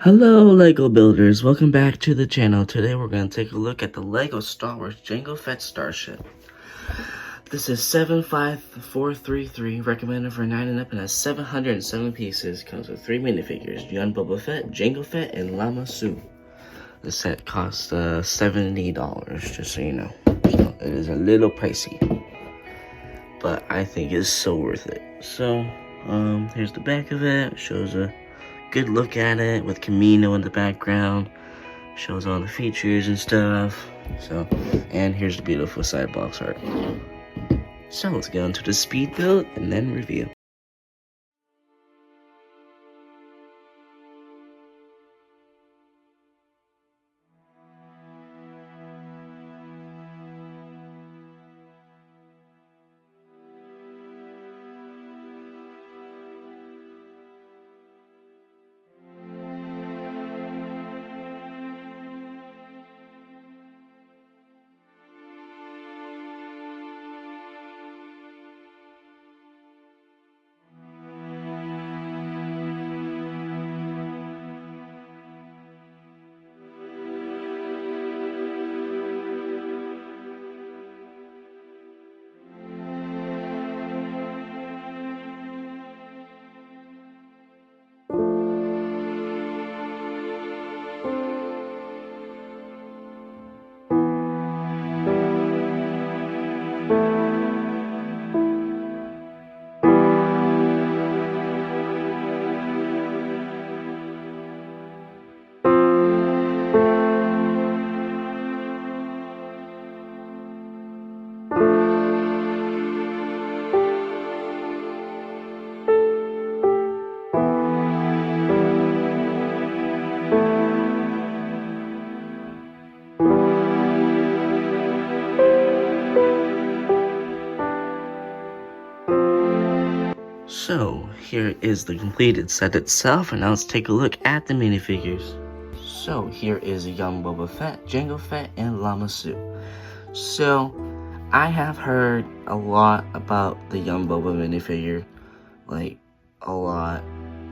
Hello Lego builders, welcome back to the channel. Today we're going to take a look at the Lego Star Wars Jango Fett Starship. This is 75433, recommended for 9 and up, and has 707 pieces. Comes with 3 minifigures, Boba Fett, Jango Fett, and Lama Su. The set costs $70, just so you know. So it is a little pricey, but I think it's so worth it. So, here's the back of it. Shows a good look at it with Camino in the background. Shows all the features and stuff. So, and here's the beautiful side box art. So let's go into the speed build and then review. So, here is the completed set itself, and now let's take a look at the minifigures. So, here is young Boba Fett, Jango Fett, and Lama Su. So, I have heard a lot about the young Boba minifigure, like, a lot,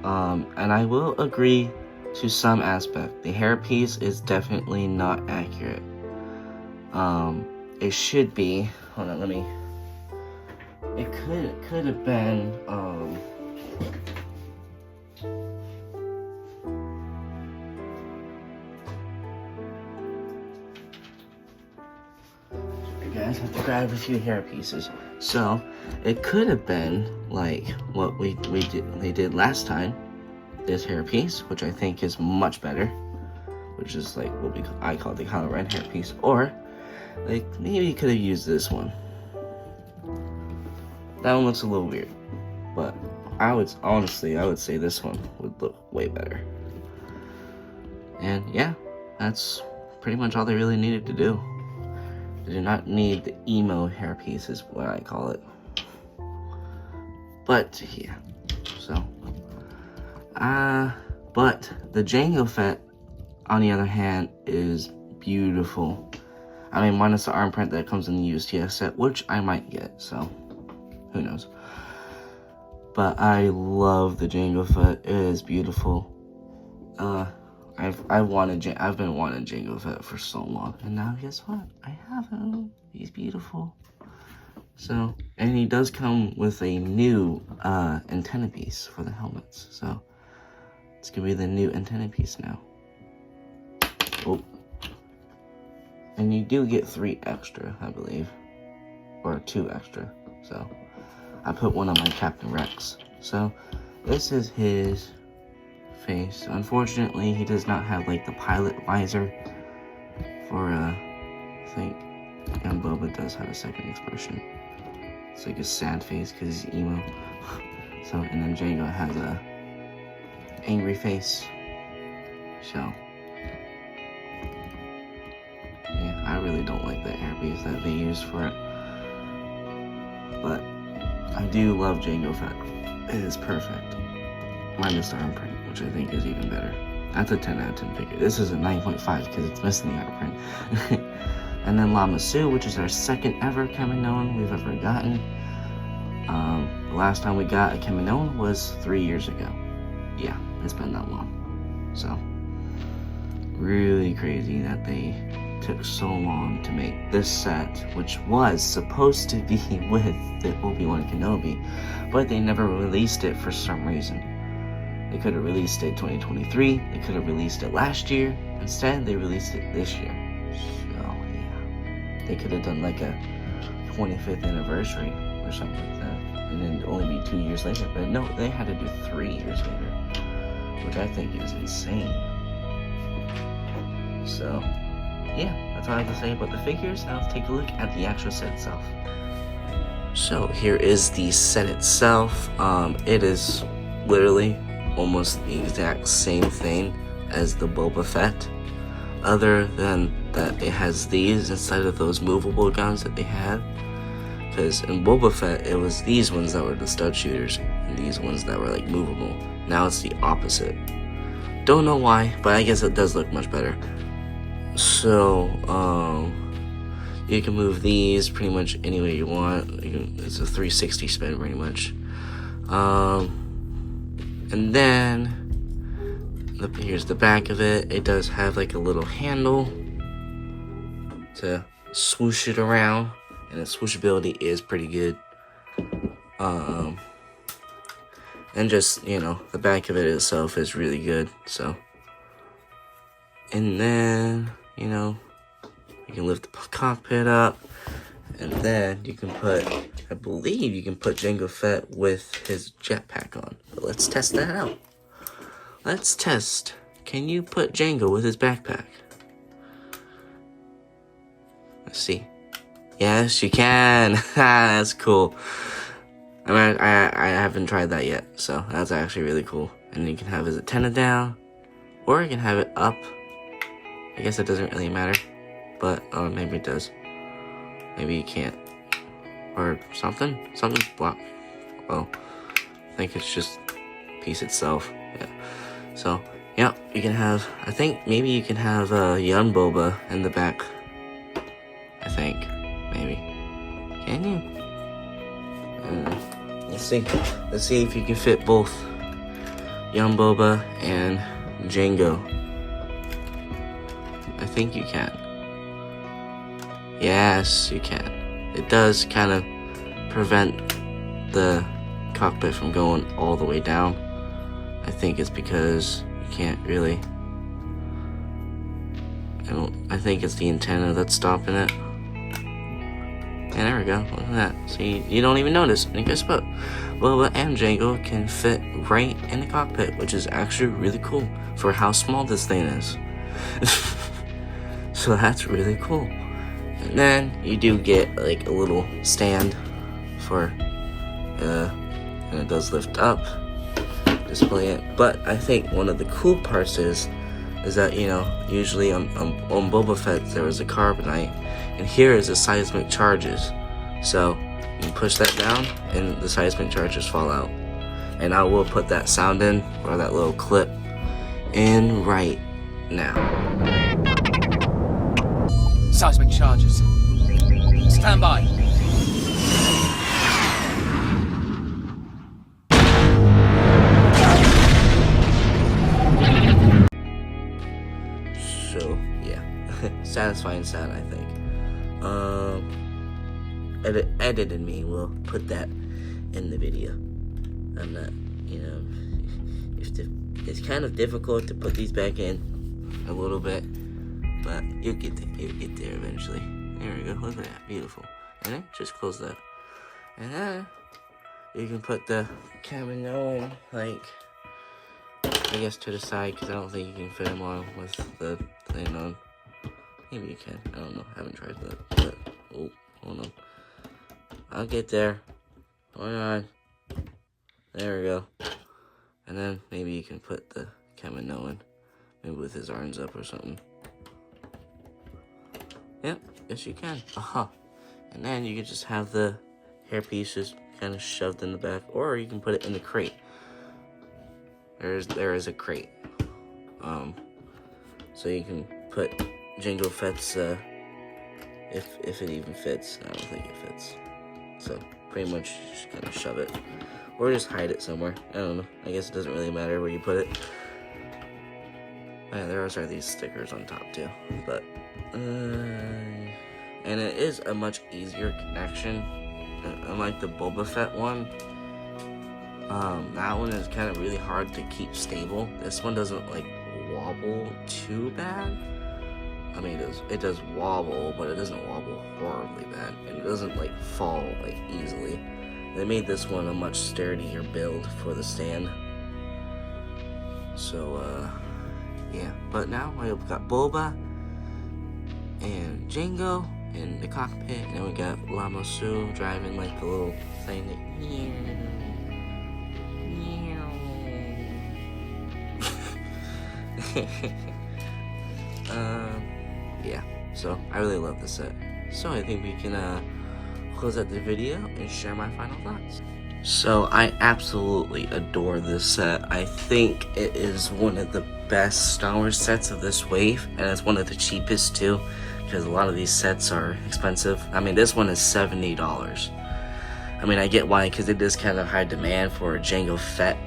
and I will agree to some aspect. The hairpiece is definitely not accurate. It should be, hold on, it could have been, you guys have to grab a few hair pieces. So, it could have been like what they did last time. This hair piece, which I think is much better, which is like what I call the Kylo Ren hair piece, or like maybe you could have used this one. That one looks a little weird, but I would say this one would look way better. And yeah, that's pretty much all they really needed to do. They do not need the emo hairpiece, is what I call it. But yeah, so but the Jango Fett, on the other hand, is beautiful. I mean, minus the arm print that comes in the USTS set, which I might get, so who knows. But I love the Jango Fett. It is beautiful. I've been wanting Jango Fett for so long, and now guess what? I have him. He's beautiful. So, and he does come with a new antenna piece for the helmets. So, it's gonna be the new antenna piece now. Oh. And you do get 3 extra, I believe, or 2 extra. So, I put one on my Captain Rex. So, this is his face. Unfortunately, he does not have like the pilot visor for I think young Boba does have a second expression. It's like a sad face because he's emo. So, and then Jango has a angry face. So, yeah, I really don't like the hairpiece that they used for it. But I do love Jango Fett. It is perfect. Minus the arm print, which I think is even better. That's a 10 out of 10 figure. This is a 9.5 because it's missing the arm print. And then Lama Su, which is our second ever Kaminoan we've ever gotten. The last time we got a Kaminoan was 3 years ago. Yeah, it's been that long. So, really crazy that they took so long to make this set, which was supposed to be with the Obi-Wan Kenobi, but they never released it for some reason. They could have released it 2023, they could have released it last year, instead they released it this year. So yeah, they could have done like a 25th anniversary or something like that, and then only be 2 years later, but no, they had to do 3 years later, which I think is insane. So yeah, that's all I have to say about the figures. Now let's take a look at the actual set itself. So here is the set itself. It is literally almost the exact same thing as the Boba Fett, other than that it has these instead of those movable guns that they had. Because in Boba Fett, it was these ones that were the stud shooters, and these ones that were like movable. Now it's the opposite. Don't know why, but I guess it does look much better. So, you can move these pretty much any way you want. It's a 360 spin pretty much. And then, here's the back of it. It does have like a little handle to swoosh it around, and the swooshability is pretty good. And just, the back of it itself is really good, so. And then, you can lift the cockpit up, and then you can I believe you can put Jango Fett with his jetpack on. But let's test that out. Let's test. Can you put Jango with his backpack? Let's see. Yes, you can. That's cool. I mean, I haven't tried that yet, so that's actually really cool. And you can have his antenna down, or you can have it up. I guess it doesn't really matter, but maybe it does. Maybe you can't, or something's blocked. Oh, I think it's just piece itself. Yeah. So yeah, you can have. I think maybe you can have young Boba in the back. I think maybe. Can you? Let's see. Let's see if you can fit both young Boba and Jango. I think you can. Yes, you can. It does kind of prevent the cockpit from going all the way down. I think it's because you can't really. I think it's the antenna that's stopping it. And there we go. Look at that. See, you don't even notice. And guess what? Boba and Jango can fit right in the cockpit, which is actually really cool for how small this thing is. So that's really cool. And then you do get like a little stand for, and it does lift up, display it. But I think one of the cool parts is that, usually on Boba Fett there was a carbonite, and here is the seismic charges. So you can push that down and the seismic charges fall out. And I will put that sound in, or that little clip in right now. Seismic charges. Stand by. So yeah, satisfying sound, I think. Edited me will put that in the video. I'm not, it's kind of difficult to put these back in a little bit, but you'll get there eventually. There we go. Look at that, beautiful. And then just close that, and then you can put the camera in, like, I guess to the side, because I don't think you can fit them on with the thing on. Maybe you can. I don't know. I haven't tried that. But, oh, hold on. I'll get there. Hold on. There we go. And then maybe you can put the Kaminoan, maybe with his arms up or something. Yep, yes you can. Aha. And then you can just have the hair pieces kind of shoved in the back, or you can put it in the crate. There is a crate. So you can put Jango Fett's, if it even fits. I don't think it fits. So pretty much just kind of shove it, or just hide it somewhere. I don't know. I guess it doesn't really matter where you put it. Yeah, there are these stickers on top too, but and it is a much easier connection. Unlike the Boba Fett one, that one is kind of really hard to keep stable. This one doesn't like wobble too bad. I mean, it does wobble, but it doesn't wobble horribly bad, and it doesn't like fall like easily. They made this one a much sturdier build for the stand. So yeah. But now I've got Boba and Jango in the cockpit, and then we got Lama Su driving like the little thing that yeah, so I really love this set. So I think we can close out the video and share my final thoughts. So I absolutely adore this set. I think it is one of the best Star Wars sets of this wave, and it's one of the cheapest too, because a lot of these sets are expensive. I mean, this one is $70. I mean, I get why, because it is kind of high demand for a Jango Fett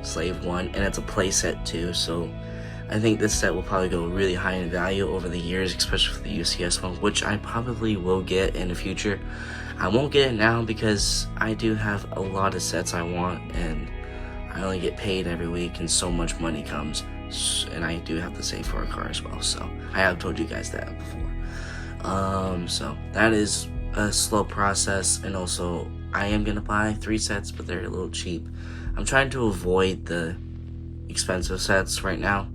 Slave 1, and it's a play set too, so I think this set will probably go really high in value over the years, especially for the UCS one, which I probably will get in the future. I won't get it now because I do have a lot of sets I want, and I only get paid every week, and so much money comes, and I do have to save for a car as well, so I have told you guys that before. So that is a slow process, and also I am gonna buy 3 sets, but they're a little cheap. I'm trying to avoid the expensive sets right now,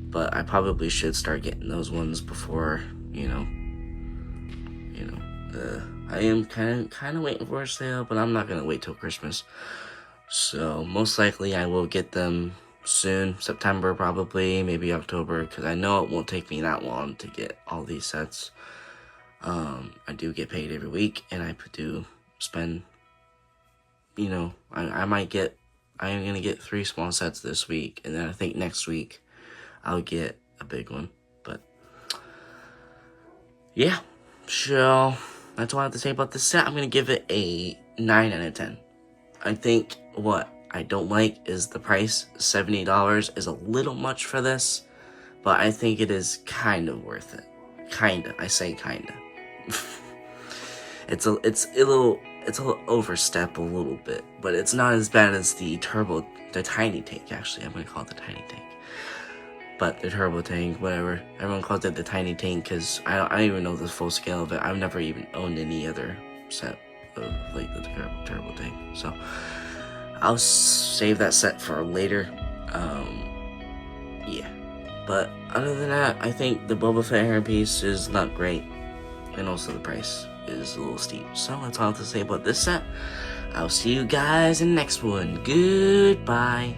but I probably should start getting those ones before, I am kind of waiting for a sale, but I'm not gonna wait till Christmas. So most likely I will get them soon, September probably, maybe October, because I know it won't take me that long to get all these sets. I do get paid every week, and I do spend, I am gonna get 3 small sets this week, and then I think next week I'll get a big one. But yeah, so that's all I have to say about this set. I'm gonna give it a 9 out of 10. I think what I don't like is the price. $70 is a little much for this, but I think it is kind of worth it. Kinda, I say kinda. It's a little overstep a little bit, but it's not as bad as the tiny tank. Actually, I'm gonna call it the tiny tank. But the turbo tank, whatever. Everyone calls it the tiny tank because I don't even know the full scale of it. I've never even owned any other set of like the turbo tank. So I'll save that set for later. Yeah. But other than that, I think the Boba Fett hairpiece is not great. And also the price is a little steep. So that's all I have to say about this set. I'll see you guys in the next one. Goodbye.